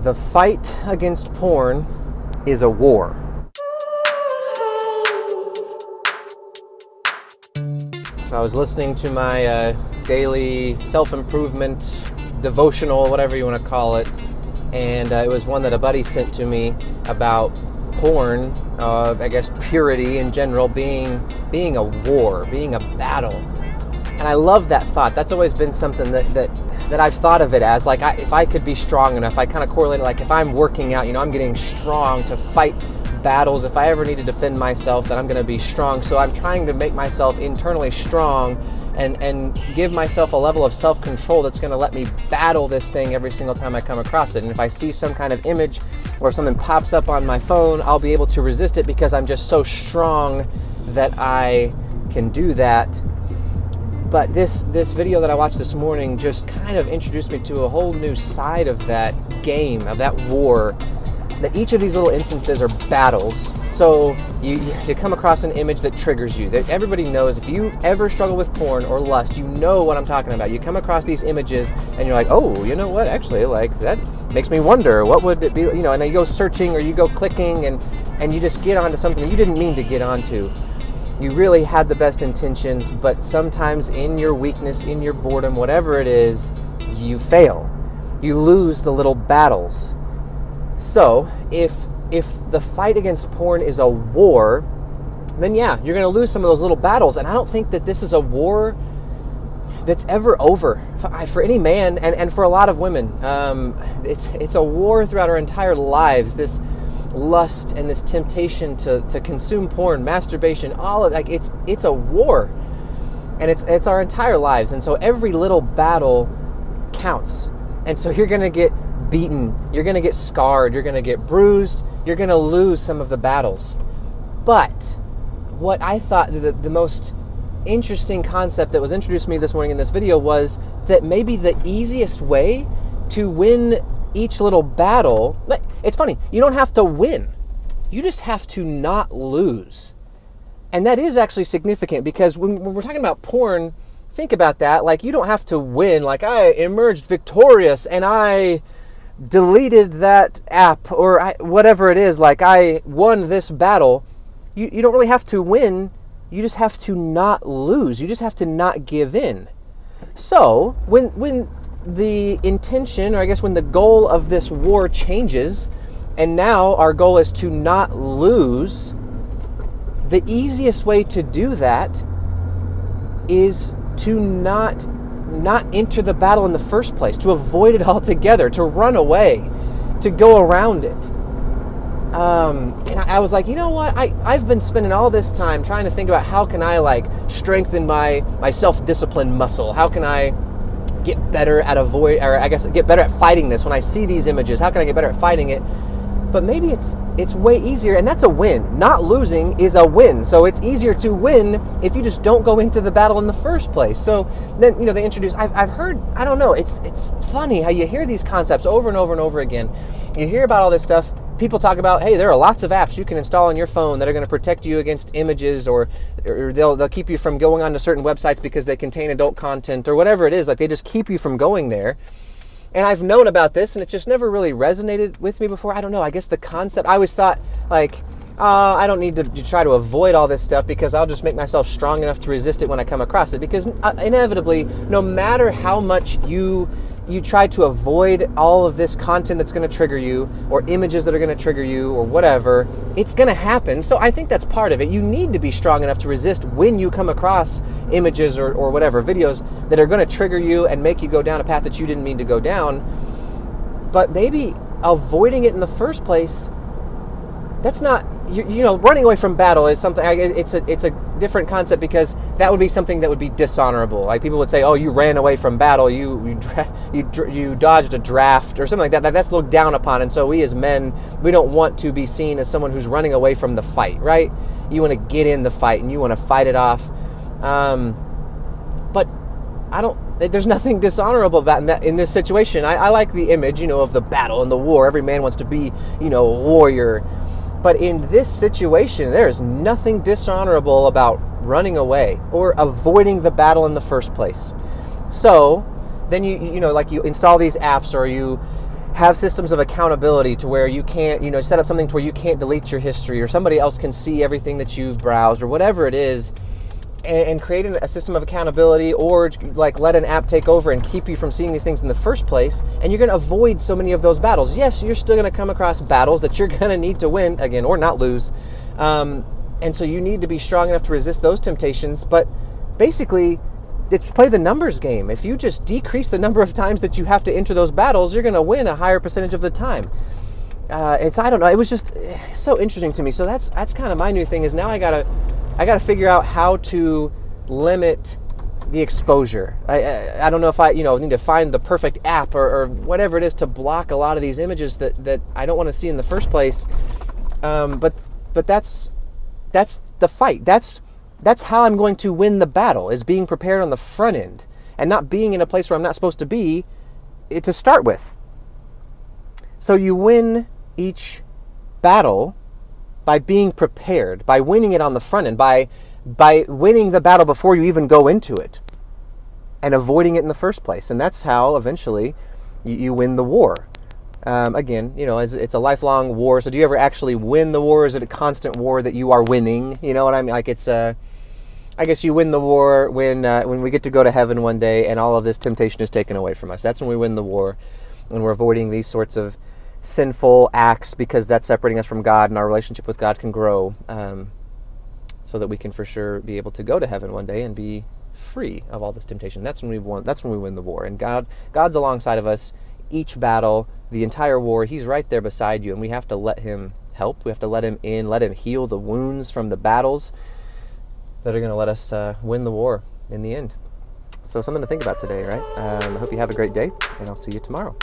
The fight against porn is a war. So I was listening to my daily self-improvement devotional, whatever you want to call it, and it was one that a buddy sent to me about porn, I guess purity in general, being a war, being a battle. And I love that thought. That's always been something that I've thought of it as, like, if I could be strong enough, I kind of correlate it, like if I'm working out, I'm getting strong to fight battles. If I ever need to defend myself, then I'm going to be strong. So I'm trying to make myself internally strong and give myself a level of self-control that's going to let me battle this thing every single time I come across it. And if I see some kind of image or if something pops up on my phone, I'll be able to resist it because I'm just so strong that I can do that. But this video that I watched this morning just kind of introduced me to a whole new side of that game, of that war, that each of these little instances are battles. So you come across an image that triggers you, that everybody knows. If you ever struggle with porn or lust, you know what I'm talking about. You come across these images and you're like, oh, you know what, actually, like, that makes me wonder, what would it be, and then you go searching or you go clicking and you just get onto something that you didn't mean to get onto. You really had the best intentions, but sometimes in your weakness, in your boredom, whatever it is, you fail. You lose the little battles. So if the fight against porn is a war, then yeah, you're going to lose some of those little battles. And I don't think that this is a war that's ever over for any man and for a lot of women. It's a war throughout our entire lives. This lust and this temptation to consume porn, masturbation, all of, like, it's a war, and it's our entire lives. And so every little battle counts. And so you're gonna get beaten, you're gonna get scarred, you're gonna get bruised, you're gonna lose some of the battles. But what I thought the most interesting concept that was introduced to me this morning in this video was that maybe the easiest way to win each little battle, it's funny, you don't have to win. You just have to not lose. And that is actually significant, because when we're talking about porn, think about that. Like, you don't have to win. Like, I emerged victorious and I deleted that app or whatever it is. Like, I won this battle. You don't really have to win. You just have to not lose. You just have to not give in. So when the intention, or I guess when the goal of this war changes, and now our goal is to not lose, the easiest way to do that is to not enter the battle in the first place, to avoid it altogether, to run away, to go around it. And I was like, you know what? I've been spending all this time trying to think about how can I, like, strengthen my self-discipline muscle? How can I get better at get better at fighting this when I see these images? How can I get better at fighting it? But maybe it's way easier, and that's a win. Not losing is a win. So it's easier to win if you just don't go into the battle in the first place. So then, they introduce, I've heard, I don't know, it's funny how you hear these concepts over and over and over again. You hear about all this stuff. People talk about, hey, there are lots of apps you can install on your phone that are going to protect you against images, or they'll keep you from going onto certain websites because they contain adult content or whatever it is. Like, they just keep you from going there. And I've known about this, and it just never really resonated with me before. I don't know. I guess the concept, I always thought, like, I don't need to try to avoid all this stuff because I'll just make myself strong enough to resist it when I come across it. Because inevitably, no matter how much you try to avoid all of this content that's going to trigger you, or images that are going to trigger you, or whatever, it's going to happen. So I think that's part of it. You need to be strong enough to resist when you come across images or whatever, videos that are going to trigger you and make you go down a path that you didn't mean to go down. But maybe avoiding it in the first place, that's not, running away from battle is something, it's a different concept, because that would be something that would be dishonorable. Like, people would say, oh, you ran away from battle, you dodged a draft or something like that. That's looked down upon. And so we as men, we don't want to be seen as someone who's running away from the fight, right? You want to get in the fight and you want to fight it off. But there's nothing dishonorable about that in this situation. I like the image, of the battle and the war. Every man wants to be, a warrior. But in this situation, there is nothing dishonorable about running away or avoiding the battle in the first place. So then you install these apps, or you have systems of accountability to where you can't, set up something to where you can't delete your history, or somebody else can see everything that you've browsed, or whatever it is, and creating a system of accountability, or like let an app take over and keep you from seeing these things in the first place, and you're going to avoid so many of those battles. Yes, you're still going to come across battles that you're going to need to win, again, or not lose, and so you need to be strong enough to resist those temptations, but basically, it's play the numbers game. If you just decrease the number of times that you have to enter those battles, you're going to win a higher percentage of the time. I don't know. It was just so interesting to me. So that's kind of my new thing, is now I gotta figure out how to limit the exposure. I don't know if I need to find the perfect app or whatever it is to block a lot of these images that I don't want to see in the first place. But that's the fight. That's how I'm going to win the battle, is being prepared on the front end and not being in a place where I'm not supposed to be to start with. So you win each battle by being prepared, by winning it on the front end, by winning the battle before you even go into it and avoiding it in the first place. And that's how eventually you win the war. Again, it's a lifelong war. So do you ever actually win the war? Or is it a constant war that you are winning? You know what I mean? Like I guess you win the war when we get to go to heaven one day and all of this temptation is taken away from us. That's when we win the war, and we're avoiding these sorts of sinful acts, because that's separating us from God, and our relationship with God can grow, so that we can for sure be able to go to heaven one day and be free of all this temptation. That's when we win the war, and God's alongside of us. Each battle, the entire war, He's right there beside you, and we have to let Him help. We have to let Him in, let Him heal the wounds from the battles that are going to let us win the war in the end. So something to think about today, right? I hope you have a great day, and I'll see you tomorrow.